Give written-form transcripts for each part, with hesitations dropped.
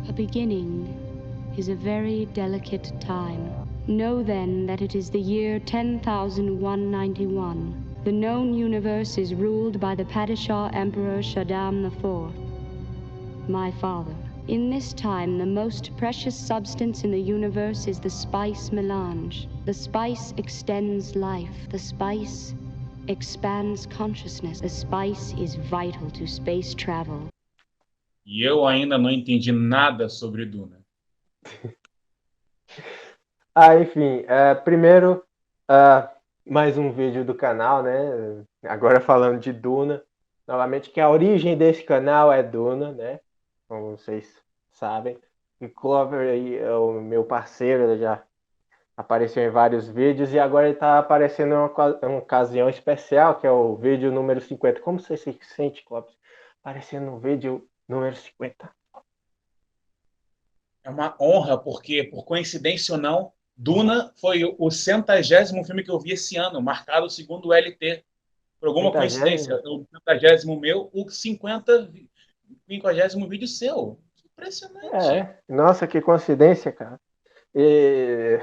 A beginning is a very delicate time. Know then that it is the year 10,191. The known universe is ruled by the Padishah Emperor Shaddam IV, my father. In this time, the most precious substance in the universe is the spice melange. The spice extends life. The spice expands consciousness. The spice is vital to space travel. E eu ainda não entendi nada sobre Duna. Enfim, primeiro, mais um vídeo do canal, né? Agora falando de Duna. Novamente, que a origem desse canal é Duna, né? Como vocês sabem. O Clover aí é o meu parceiro, ele já apareceu em vários vídeos e agora ele está aparecendo em uma ocasião especial, que é o vídeo número 50. Como você se sente, Clover, aparecendo no vídeo número 50? É uma honra, porque, por coincidência ou não, Duna foi o 100º filme que eu vi esse ano, marcado segundo o LT. Por alguma 50? coincidência, o 100º meu, o 50º vídeo seu. Impressionante. Nossa, que coincidência, cara. E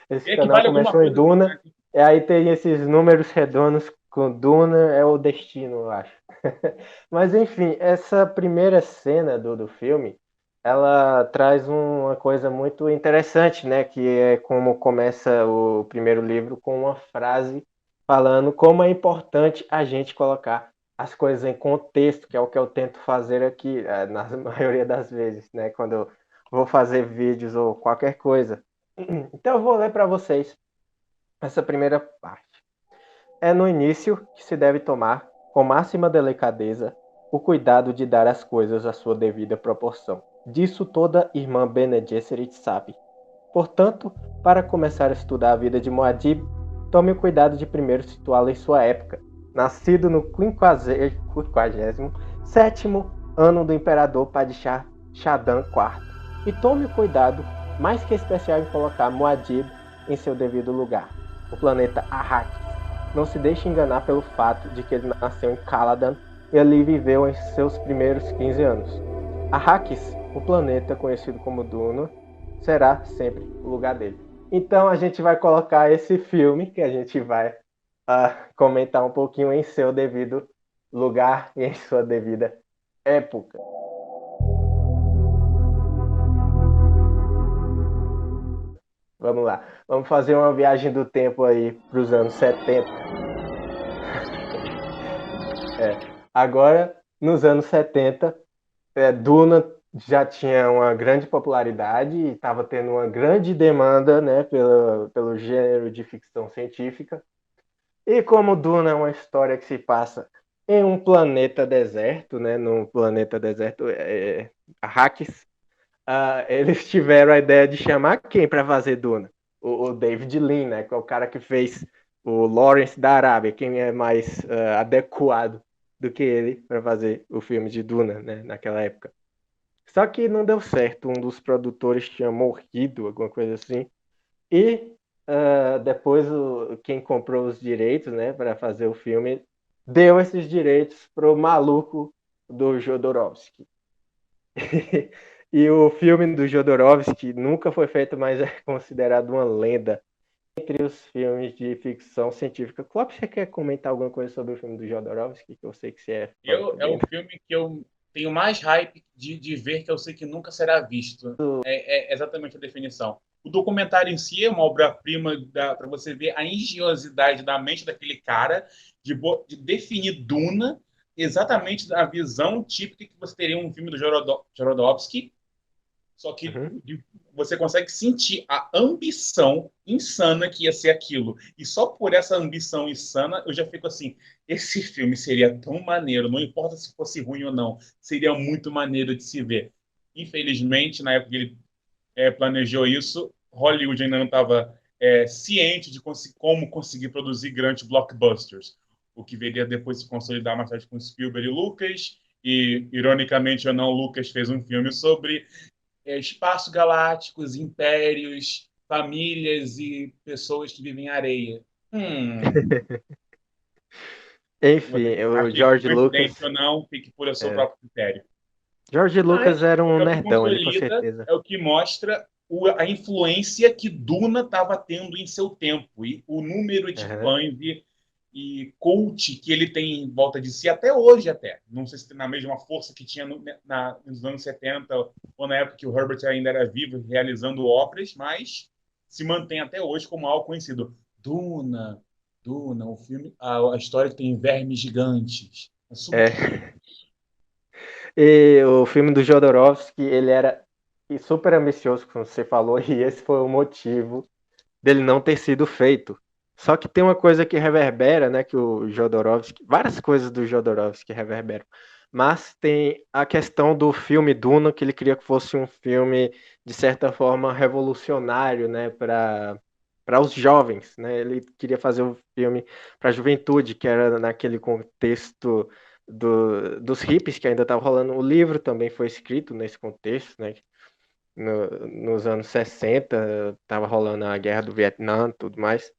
esse E canal equivale a alguma começou em coisa. Duna, e aí tem esses números redondos com Duna, é o destino, eu acho. Mas enfim, essa primeira cena do filme, ela traz uma coisa muito interessante, né? Que é como começa o primeiro livro com uma frase falando como é importante a gente colocar as coisas em contexto, que é o que eu tento fazer aqui, na maioria das vezes, né? Quando eu vou fazer vídeos ou qualquer coisa. Então eu vou ler para vocês essa primeira parte. É no início que se deve tomar, com máxima delicadeza, o cuidado de dar às coisas a sua devida proporção. Disso toda irmã Bene Gesserit sabe. Portanto, para começar a estudar a vida de Muad'Dib, tome o cuidado de primeiro situá-lo em sua época. Nascido no 57º ano do imperador Padishah Shaddam IV. E tome o cuidado mais que especial em colocar Muad'Dib em seu devido lugar, o planeta Arrakis. Não se deixe enganar pelo fato de que ele nasceu em Caladan e ali viveu em seus primeiros 15 anos. Arrakis, o planeta conhecido como Duna, será sempre o lugar dele. Então a gente vai colocar esse filme, que a gente vai comentar um pouquinho em seu devido lugar e em sua devida época. Vamos lá. Vamos fazer uma viagem do tempo aí para os anos 70. Agora, nos anos 70, Duna já tinha uma grande popularidade e estava tendo uma grande demanda, né, pelo gênero de ficção científica. E como Duna é uma história que se passa em um planeta deserto, né, num planeta deserto, Arrakis, eles tiveram a ideia de chamar quem para fazer Duna? O David Lean, né, que é o cara que fez o Lawrence da Arábia, quem é mais adequado do que ele para fazer o filme de Duna, né, naquela época. Só que não deu certo, um dos produtores tinha morrido, alguma coisa assim, e depois quem comprou os direitos, né, para fazer o filme deu esses direitos pro maluco do Jodorowsky. E o filme do Jodorowsky nunca foi feito, mas é considerado uma lenda entre os filmes de ficção científica. Clóvis, você quer comentar alguma coisa sobre o filme do Jodorowsky? Que eu sei que você é fã É também. o filme que eu tenho mais hype de ver, que eu sei que nunca será visto. É exatamente a definição. O documentário em si é uma obra-prima para você ver a engenhosidade da mente daquele cara de definir Duna exatamente a visão típica que você teria um filme do Jodorowsky, só que você consegue sentir a ambição insana que ia ser aquilo. E só por essa ambição insana, eu já fico assim, esse filme seria tão maneiro, não importa se fosse ruim ou não, seria muito maneiro de se ver. Infelizmente, na época que ele planejou isso, Hollywood ainda não estava ciente de como conseguir produzir grandes blockbusters, o que viria depois se consolidar mais tarde com Spielberg e Lucas, e, ironicamente ou não, Lucas fez um filme sobre espaços galácticos, impérios, famílias e pessoas que vivem em areia. Enfim, o Acho que George Lucas coincidência ou não, fique por seu próprio critério. George Lucas Mas era um é o que nerdão, ele com consolida, certeza. é o que mostra a influência que Duna estava tendo em seu tempo e o número de Aham. fãs e cult que ele tem em volta de si até hoje até. Não sei se tem na mesma força que tinha nos anos 70 ou na época que o Herbert ainda era vivo realizando obras, mas se mantém até hoje como algo conhecido. Duna, Duna, o filme, a história que tem vermes gigantes. É super. É. E o filme do Jodorowsky, ele era super ambicioso, como você falou, e esse foi o motivo dele não ter sido feito. Só que tem uma coisa que reverbera, né, que o Jodorowsky, várias coisas do Jodorowsky reverberam, mas tem a questão do filme Duna, que ele queria que fosse um filme, de certa forma, revolucionário, né, para os jovens, né, ele queria fazer um filme para a juventude, que era naquele contexto dos hippies que ainda estava rolando. O livro também foi escrito nesse contexto, né, nos anos 60, estava rolando a Guerra do Vietnã e tudo mais.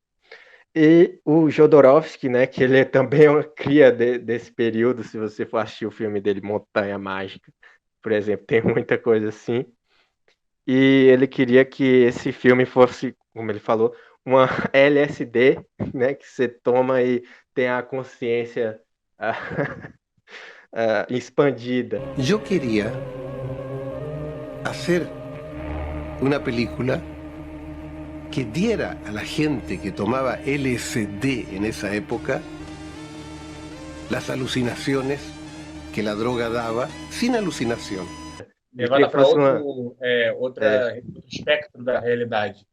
E o Jodorowsky, né, que ele também é uma cria desse período, se você for assistir o filme dele, Montanha Mágica, por exemplo, tem muita coisa assim. E ele queria que esse filme fosse, como ele falou, uma LSD, né, que você toma e tem a consciência expandida. Yo quería hacer una película que diera a la gente que tomaba LSD en esa época las alucinaciones que la droga daba sin alucinación. Ele queria Levada que para fosse uma. outro espectro da realidade.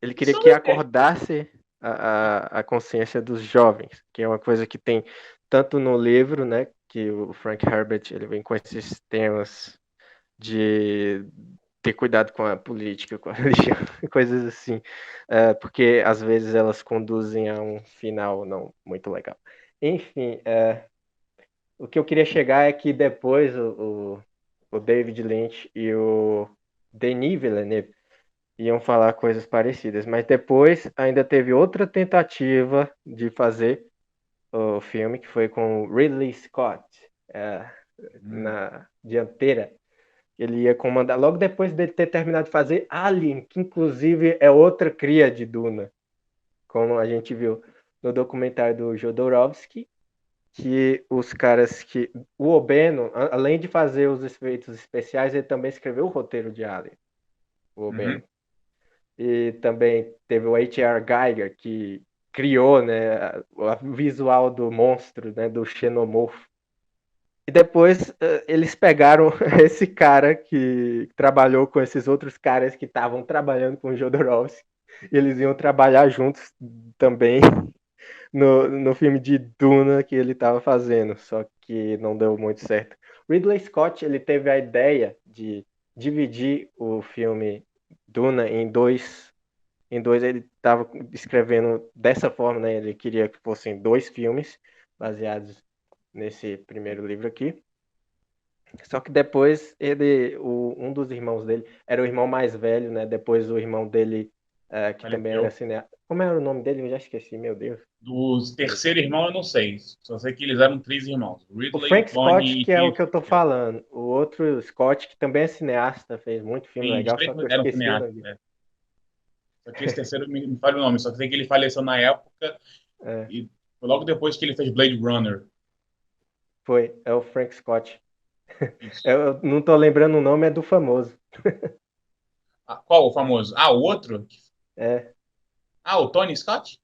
Ele queria Isso que é, acordasse a consciência dos jovens, que é uma coisa que tem tanto no livro, né, que o Frank Herbert ele vem com esses temas de ter cuidado com a política, com a religião, coisas assim, porque às vezes elas conduzem a um final não muito legal. Enfim, o que eu queria chegar é que depois o David Lynch e o Denis Villeneuve iam falar coisas parecidas, mas depois ainda teve outra tentativa de fazer o filme, que foi com o Ridley Scott, na dianteira. Ele ia comandar logo depois dele ter terminado de fazer Alien, que inclusive é outra cria de Duna, como a gente viu no documentário do Jodorowsky, que os caras que... O Obeno, além de fazer os efeitos especiais, ele também escreveu o roteiro de Alien, o Obeno. E também teve o H.R. Geiger, que criou, né, o visual do monstro, né, do xenomorfo. E depois eles pegaram esse cara que trabalhou com esses outros caras que estavam trabalhando com o Jodorowsky, e eles iam trabalhar juntos também no filme de Duna que ele estava fazendo, só que não deu muito certo. Ridley Scott, ele teve a ideia de dividir o filme Duna em dois. Ele estava escrevendo dessa forma, né? Ele queria que fossem dois filmes baseados nesse primeiro livro aqui. Só que depois um dos irmãos dele era o irmão mais velho, né? Depois o irmão dele, que também era faleceu. cineasta. Como era o nome dele? Eu já esqueci, meu Deus. Do terceiro irmão, eu não sei. Só sei que eles eram três irmãos: O Ridley, Frank Scott, Tony e que é o que eu Keith. tô falando. O outro Scott, que também é cineasta, fez muito filme Sim, os legal, três só que eu eram esqueci o nome cineastas. dele. Né? Só que esse terceiro me falha o nome. Só sei que ele faleceu na época É, e foi logo depois que ele fez Blade Runner. é o Frank Scott. Isso. Eu não tô lembrando o nome, é do famoso. Qual o famoso? O outro? É, O Tony Scott?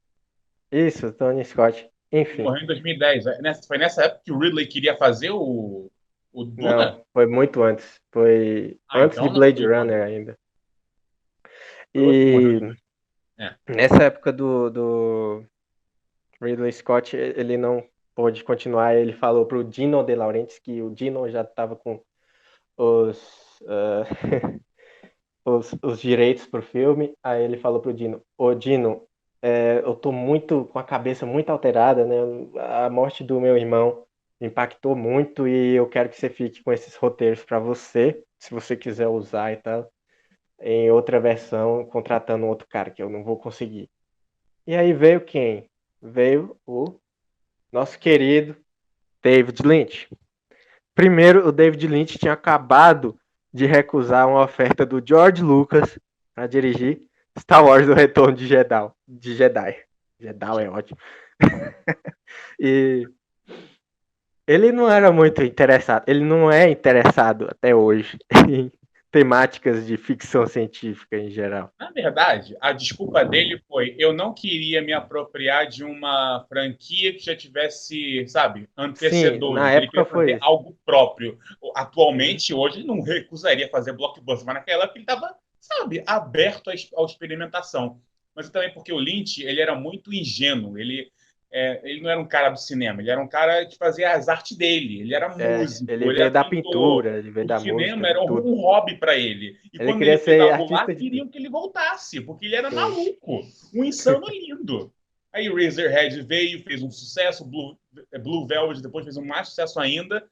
isso, Tony Scott. Ele Enfim, morreu em 2010. Foi nessa época que o Ridley queria fazer o não, Duna? foi muito antes. Foi antes de Então não foi Blade Blade Runner. Runner ainda. Foi outro que morreu E depois. É. nessa época do Ridley Scott, ele não pôde continuar. Ele falou pro Dino De Laurentiis que o Dino já estava com os, uh, os direitos pro filme. Aí ele falou pro Dino: Ô Dino, eu tô muito com a cabeça muito alterada, né? A morte do meu irmão me impactou muito e eu quero que você fique com esses roteiros para você, se você quiser usar e tal, em outra versão, contratando outro cara que eu não vou conseguir. E aí veio quem? Veio o nosso querido David Lynch. primeiro, o David Lynch tinha acabado de recusar uma oferta do George Lucas para dirigir Star Wars: O Retorno de Jedi. Jedi é ótimo. E ele não era muito interessado, ele não é interessado até hoje em temáticas de ficção científica em geral. Na verdade, a desculpa dele foi: eu não queria me apropriar de uma franquia que já tivesse, sabe, Sim, antecedores. na Ele época queria foi fazer isso. algo próprio. Atualmente, hoje, ele não recusaria fazer blockbuster, mas naquela época ele estava, sabe, aberto à experimentação. Mas também porque o Lynch, ele era muito ingênuo. Ele não era um cara do cinema, ele era um cara que fazia as artes dele. Ele era Ele músico, ele veio era da pintor. pintura, ele veio O da música, cinema de era tudo. um hobby para ele. E Ele quando queria ele fez ser algo lá, artista de queriam tudo. que ele voltasse, porque ele era Sim. maluco, um insano lindo. Aí Razorhead veio, fez um sucesso, Blue Velvet depois fez um mais sucesso ainda.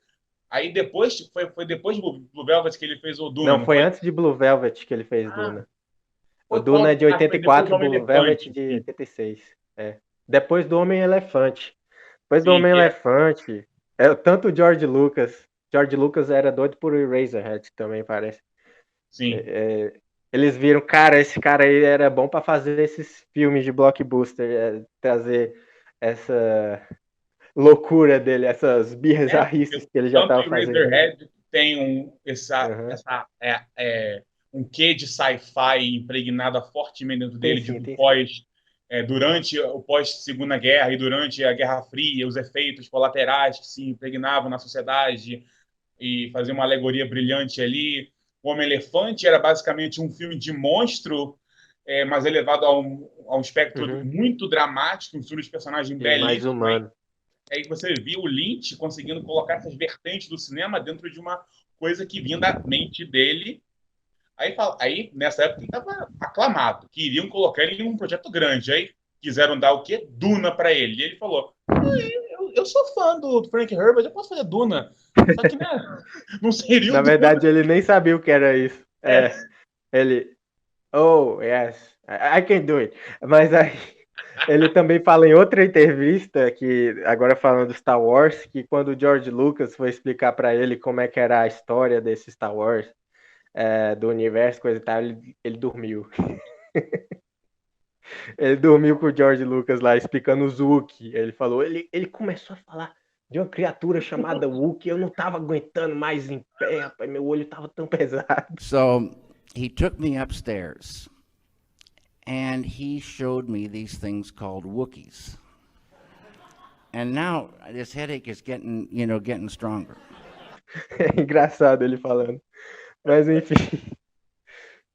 Aí depois, foi depois de Blue Velvet que ele fez o Duna, Não, não foi foi? antes de Blue Velvet que ele fez Ah, Duna. O foi Duna é qual? de Ah, foi depois 84, do Homem Blue Velvet Elefante. de 86. É. Depois do Homem-Elefante. Depois do Sim, que é, Homem-Elefante, tanto o George Lucas. George Lucas era doido por Eraserhead também, parece. sim. Eles viram, cara, esse cara aí era bom pra fazer esses filmes de blockbuster, trazer essa loucura dele, essas Porque bizarrices que ele já tanto tava em fazendo. Razorhead tem Uhum. um quê de sci-fi impregnada fortemente dentro Tem dele, sim, de tem sim. pós, durante o pós-Segunda Guerra e durante a Guerra Fria, os efeitos colaterais que se impregnavam na sociedade e faziam uma alegoria brilhante ali. O Homem-Elefante era basicamente um filme de monstro, mas elevado a um espectro Uhum. muito dramático, um filme de personagem E mais belíssimo. humano. Aí você viu o Lynch conseguindo colocar essas vertentes do cinema dentro de uma coisa que vinha da mente dele. Aí nessa época, ele estava aclamado. Queriam colocar ele em um projeto grande. Aí quiseram dar o quê? Duna para ele. E ele falou: eu sou fã do Frank Herbert, eu posso fazer Duna. Só que, né, não seria o Na Duna. verdade, ele nem sabia o que era isso. É, Ele, oh, yes, I can do it. Mas aí, ele também fala em outra entrevista, que agora falando do Star Wars, que quando o George Lucas foi explicar para ele como é que era a história desse Star Wars, do universo, coisa e tal, ele dormiu. Ele dormiu com o George Lucas lá, explicando os Wookiee. Ele falou, ele começou a falar de uma criatura chamada Wookiee, eu não tava aguentando mais em pé, rapaz, meu olho tava tão pesado. So he took me upstairs and he showed me these things called Wookiees. And now this headache is getting stronger. É engraçado ele falando. Mas enfim,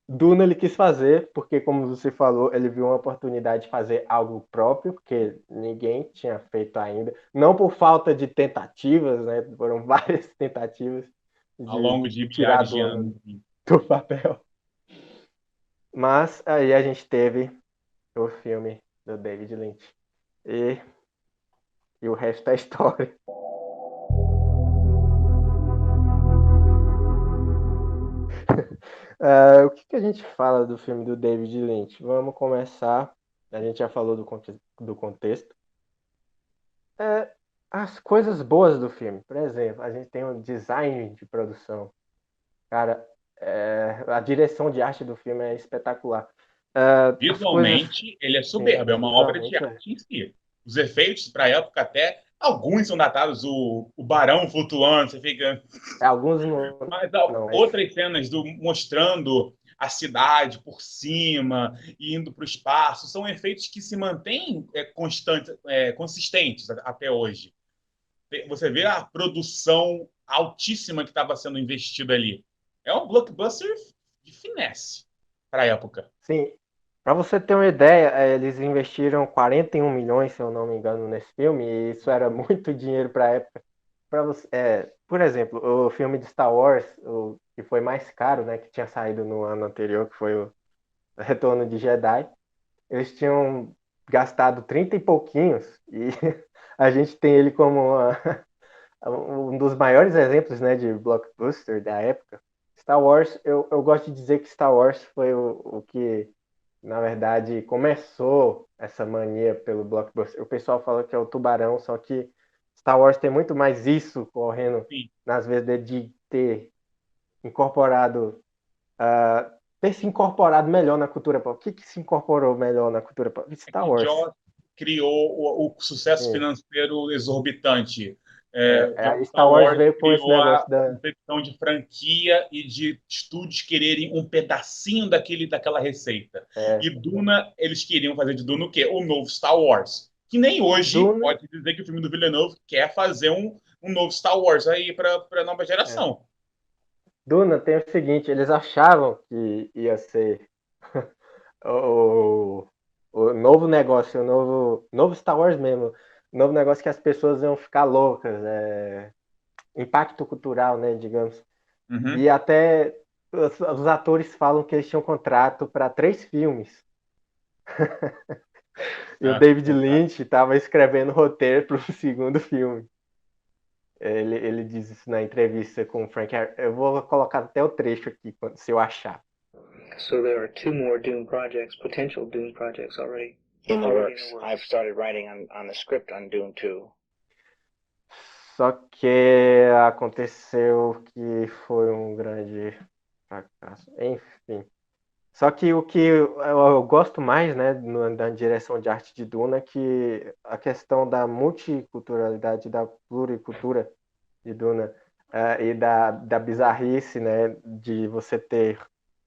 Duna ele quis fazer, porque como você falou, ele viu uma oportunidade de fazer algo próprio, porque ninguém tinha feito ainda. Não por falta de tentativas, né? Foram várias tentativas ao longo de de tirar milhares de Duna anos. do papel. Mas aí a gente teve o filme do David Lynch. E o resto é história. O que a gente fala do filme do David Lynch? Vamos começar. A gente já falou do contexto. As coisas boas do filme. Por exemplo, a gente tem um design de produção. Cara, a direção de arte do filme é espetacular. Visualmente, ele é soberbo, é uma obra de visualmente arte em si. Os efeitos, para a época, até alguns são datados. O barão flutuando, você fica. Alguns não. Mas Mas outras cenas mostrando a cidade por cima, e indo para o espaço, são efeitos que se mantêm consistentes até hoje. Você vê a produção altíssima que estava sendo investida ali. É um blockbuster de finesse para a época. sim, para você ter uma ideia, eles investiram 41 milhões, se eu não me engano, nesse filme, e isso era muito dinheiro para a época. Por exemplo, o filme de Star Wars, o que foi mais caro, né, que tinha saído no ano anterior, que foi o Retorno de Jedi, eles tinham gastado 30 e pouquinhos, e a gente tem ele como um dos maiores exemplos, né, de blockbuster da época. Star Wars, eu gosto de dizer que Star Wars foi o que, na verdade, começou essa mania pelo blockbuster. O pessoal fala que é o tubarão, só que Star Wars tem muito mais isso correndo Sim. nas vezes de ter incorporado, ter se incorporado melhor na cultura pop. O que se incorporou melhor na cultura pop? É Star que Wars. Joss criou o sucesso Sim. financeiro exorbitante. Star Wars veio com esse criou a negócio da... concepção de franquia e de estúdios quererem um pedacinho daquela receita. E Duna, eles queriam fazer de Duna o quê? O novo Star Wars. Que nem hoje Duna... pode dizer que o filme do Villeneuve quer fazer um novo Star Wars aí para a nova geração. Duna tem o seguinte, eles achavam que ia ser o novo negócio, o novo Star Wars mesmo, o novo negócio que as pessoas iam ficar loucas, impacto cultural, né, digamos. Uhum. E até os atores falam que eles tinham contrato para 3 filmes. E o David Lynch estava escrevendo roteiro para o segundo filme. Ele diz isso na entrevista com o Frank Herbert. Eu vou colocar até o trecho aqui, se eu achar. So there are 2 more Dune projects, potential Dune projects already. In the works. I've started writing on the script on Dune 2. Só que aconteceu que foi um grande fracasso. Enfim. Só que o que eu gosto mais, né, na direção de arte de Duna, é que a questão da multiculturalidade, da pluricultura de Duna, e da bizarrice, né, de você ter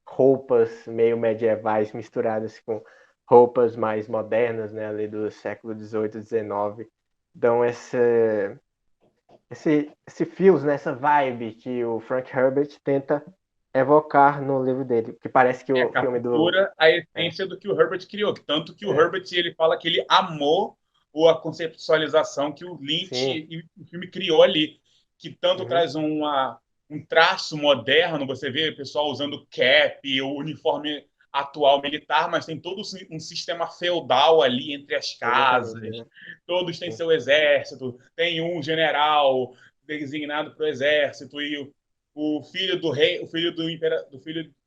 roupas meio medievais misturadas com roupas mais modernas, né, ali do século XVIII, XIX, dão esse feels, né, essa vibe que o Frank Herbert tenta evocar no livro dele, que parece que o filme captura a essência do que o Herbert criou, tanto que o Herbert ele fala que ele amou a conceptualização que o Lynch e o filme criou ali, que tanto traz um traço moderno, você vê o pessoal usando cap, o uniforme atual militar, mas tem todo um sistema feudal ali entre as casas, todos têm seu exército, tem um general designado para o exército e o filho do rei, o filho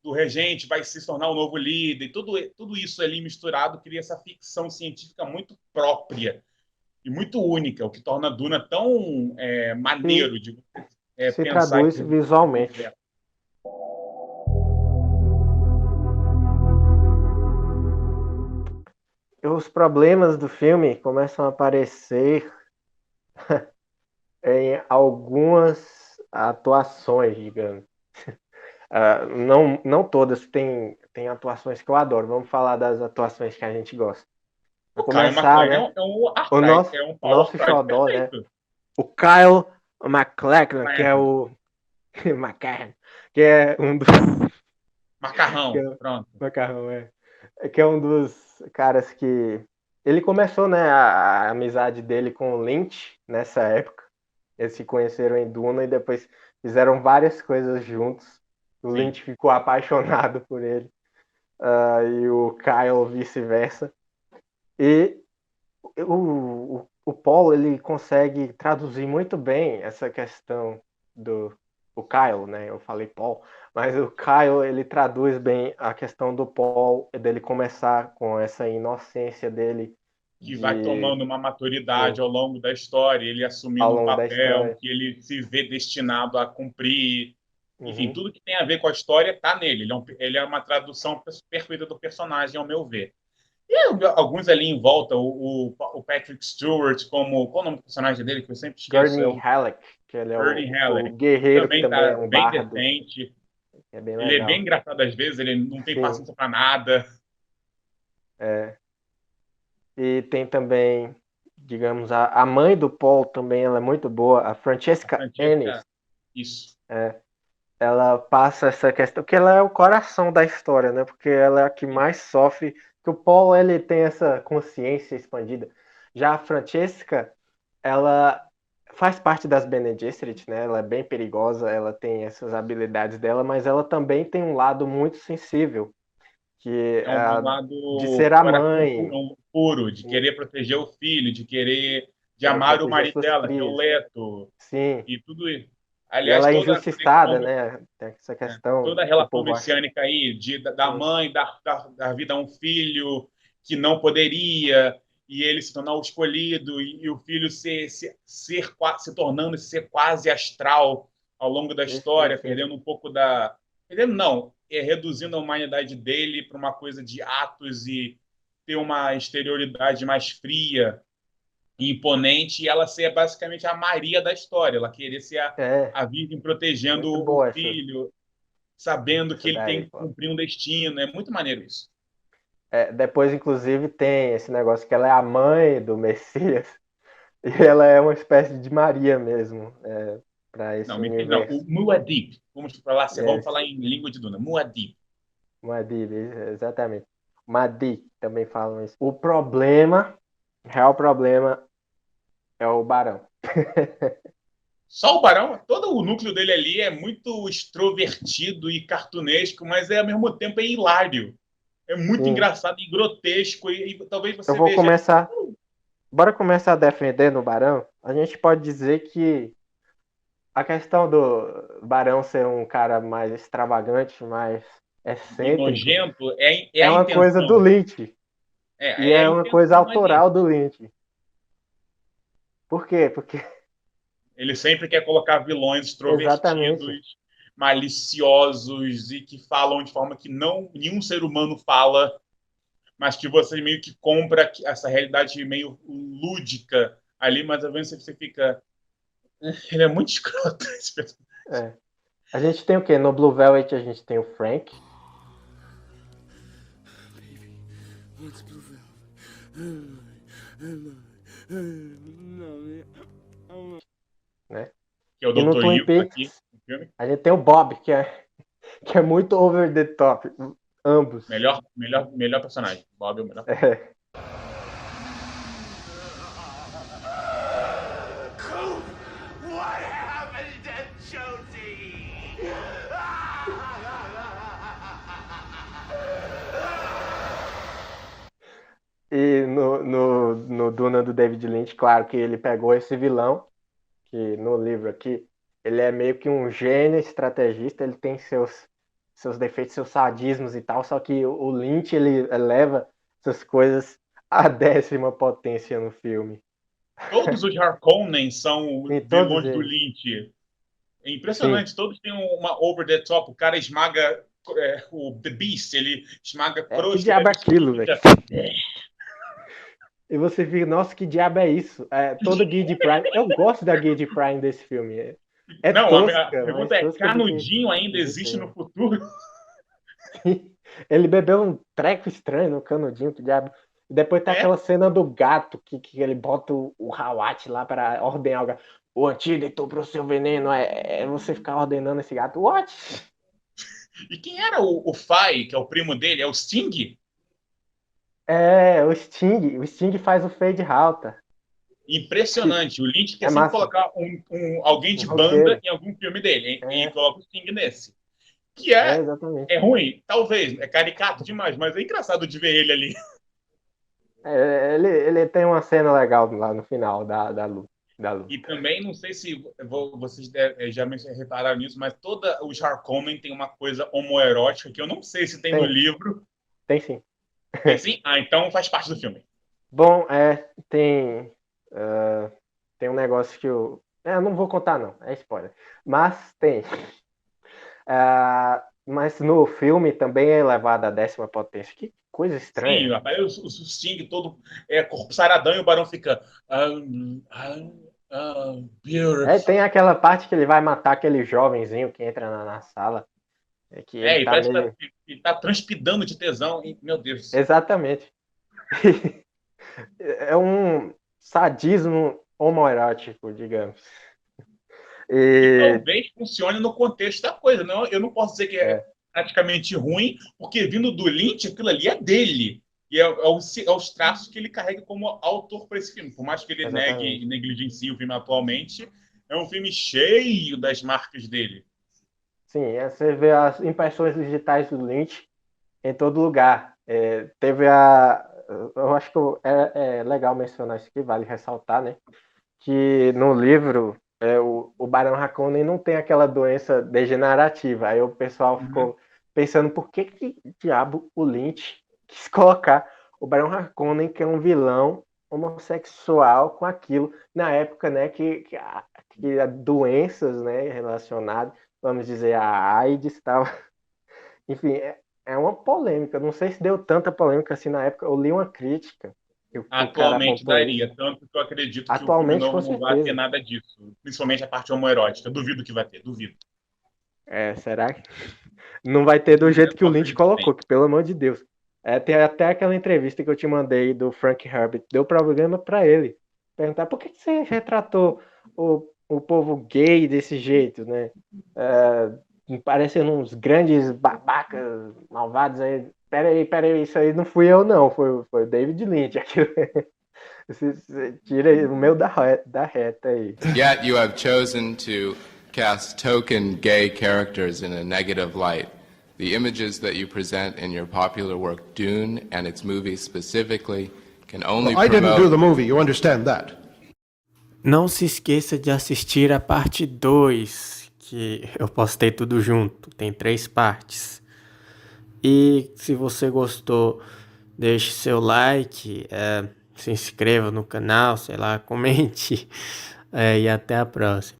do regente vai se tornar o novo líder, e tudo isso ali misturado cria essa ficção científica muito própria e muito única, o que torna a Duna tão maneiro de se pensar. Traduz visualmente. Os problemas do filme começam a aparecer em algumas atuações, digamos. Não todas, tem atuações que eu adoro. Vamos falar das atuações que a gente gosta. O começar, né? O nosso xodó, né? O Kyle MacLachlan, que é o McCarran, que é um dos Macarrão, pronto. Macarrão, que é um dos caras que ele começou, né, a amizade dele com o Lynch nessa época. Eles se conheceram em Duna e depois fizeram várias coisas juntos. O Lynch ficou apaixonado por ele. E o Kyle vice-versa. E o Paul, ele consegue traduzir muito bem essa questão o Kyle, né? Eu falei Paul. Mas o Kyle, ele traduz bem a questão do Paul, dele começar com essa inocência dele. Que vai tomando uma maturidade ao longo da história, ele assumindo um papel que ele se vê destinado a cumprir. Enfim, tudo que tem a ver com a história está nele. Ele é uma tradução perfeita do personagem, ao meu ver. E alguns ali em volta, o Patrick Stewart, qual o nome do personagem dele, que eu sempre esqueço? Gurney Halleck, que ele é o guerreiro também que também é um bem bardo. decente. Ele é bem engraçado às vezes, ele não tem paciência para nada. E tem também, digamos, a mãe do Paul também, ela é muito boa, a Francesca Ennis. Isso. Ela passa essa questão, que ela é o coração da história, né? Porque ela é a que mais sofre, que o Paul, ele tem essa consciência expandida. Já a Francesca, ela faz parte das Bene Gesserit, né? Ela é bem perigosa, ela tem essas habilidades dela, mas ela também tem um lado muito sensível, que é um lado de ser a mãe puro, de querer proteger o filho, de amar o marido dela, que é o Leto. Sim. E tudo isso. Aliás, ela é injustiçada, né? Tem essa questão. Toda a relação messiânica aí, da mãe, da vida a um filho que não poderia, e ele se tornar o escolhido, e o filho se tornando ser quase astral ao longo da história, perdendo um pouco da... Perdendo não, reduzindo a humanidade dele para uma coisa de atos e ter uma exterioridade mais fria e imponente, e ela ser basicamente a Maria da história, ela querer ser a Virgem protegendo o filho, sabendo que ele tem que cumprir um destino. É muito maneiro isso. Depois, inclusive, tem esse negócio que ela é a mãe do Messias e ela é uma espécie de Maria mesmo para esse universo. O Muad'Dib. Vamos falar em língua de Duna. Muad'Dib, exatamente. Mahdi também falam isso. O real problema é o Barão. Só o Barão? Todo o núcleo dele ali é muito extrovertido e cartunesco, mas ao mesmo tempo é hilário. É muito engraçado e grotesco. E talvez você veja... Bora começar defendendo o Barão? A gente pode dizer que a questão do Barão ser um cara mais extravagante, mais excêntrico, nojento, é uma coisa do Lynch. É uma coisa autoral do Lynch. Por quê? Porque ele sempre quer colocar vilões extrovertidos, maliciosos e que falam de forma que nenhum ser humano fala, mas que você meio que compra essa realidade meio lúdica ali, mas às vezes você fica... Ele é muito escroto, esse personagem. A gente tem o quê? No Blue Velvet a gente tem o Frank. Baby, what's Blue Velvet? Né? Que é o Dr. Yuko aqui no filme. A gente tem o Bob, que é muito over the top. Ambos. Melhor personagem. Bob é o melhor. What happened to Josie? E no Duna do David Lynch, claro que ele pegou esse vilão, que no livro aqui, ele é meio que um gênio estrategista, ele tem seus defeitos, seus sadismos e tal, só que o Lynch, ele eleva essas coisas à 10ª potência no filme. Todos os Harkonnen são vilões do Lynch. É impressionante, todos têm uma over the top, o cara esmaga o The Beast, ele esmaga crosta. Que diabo é aquilo, velho? E você fica, nossa, que diabo é isso? Toda guia de Prime. Eu gosto da guia de Prime desse filme. A pergunta é: Canudinho ainda existe no futuro? Ele bebeu um treco estranho no Canudinho, que diabo. E depois tem aquela cena do gato, que ele bota o Hawat lá para ordenar o antídoto pro seu veneno. É você ficar ordenando esse gato. What? E quem era o Fai, que é o primo dele? É o Sting? O Sting. O Sting faz o Fade Halta. Impressionante. O Lynch quer sempre colocar alguém de banda em algum filme dele. E coloca o Sting nesse. Que é ruim, talvez. É caricato demais, mas é engraçado de ver ele ali. Ele tem uma cena legal lá no final da luta. E também, não sei se vocês já me repararam nisso, mas todos os Harkonnen tem uma coisa homoerótica que eu não sei se tem no livro. Tem sim. Tem sim? Então faz parte do filme. Bom, tem um negócio que eu não vou contar não, é spoiler. Mas tem. Mas no filme também é elevado à 10ª potência. Que coisa estranha. Sim, rapaz, o Sting todo corpo saradão e o Barão fica... tem aquela parte que ele vai matar aquele jovenzinho que entra na sala. E parece que ele tá transpidando de tesão. Meu Deus. Exatamente. É um sadismo homoerótico, digamos. E talvez funcione no contexto da coisa. Não, eu não posso dizer que é praticamente ruim, porque vindo do Lynch, aquilo ali é dele. E é os traços que ele carrega como autor para esse filme. Por mais que ele negue e negligencie o filme atualmente, é um filme cheio das marcas dele. Sim, você vê as impressões digitais do Lynch em todo lugar. Teve eu acho que é legal mencionar isso aqui, vale ressaltar, né? Que no livro, o Barão Harkonnen não tem aquela doença degenerativa. Aí o pessoal ficou pensando por que diabo o Lynch quis colocar o Barão Harkonnen, que é um vilão homossexual com aquilo. Na época, né, que doenças, né, relacionadas, vamos dizer, a AIDS estava... Enfim, é uma polêmica. Não sei se deu tanta polêmica assim na época. Eu li uma crítica. O cara Atualmente apontou daria, isso. tanto que eu acredito que o filme Atualmente, com não vai ter certeza. nada disso. Principalmente a parte homoerótica. Duvido que vai ter, duvido. Será que não vai ter do jeito que o Eu Lynch acredito colocou, bem. que, pelo amor de Deus. Tem até aquela entrevista que eu te mandei do Frank Herbert. Deu problema para ele. Perguntar por que você retratou o povo gay desse jeito, né? Parecendo uns grandes babacas malvados aí. Peraí, isso aí não fui eu, não. Foi o David Lynch. Aquilo. Você tira o meu da reta aí. Yet you have chosen to cast token gay characters in a negative light. The images that you present in your popular work Dune and its movies specifically can only I didn't promote... do the movie, you understand that? Não se esqueça de assistir a parte 2, que eu postei tudo junto, tem 3 partes. E se você gostou, deixe seu like, se inscreva no canal, sei lá, comente, e até a próxima.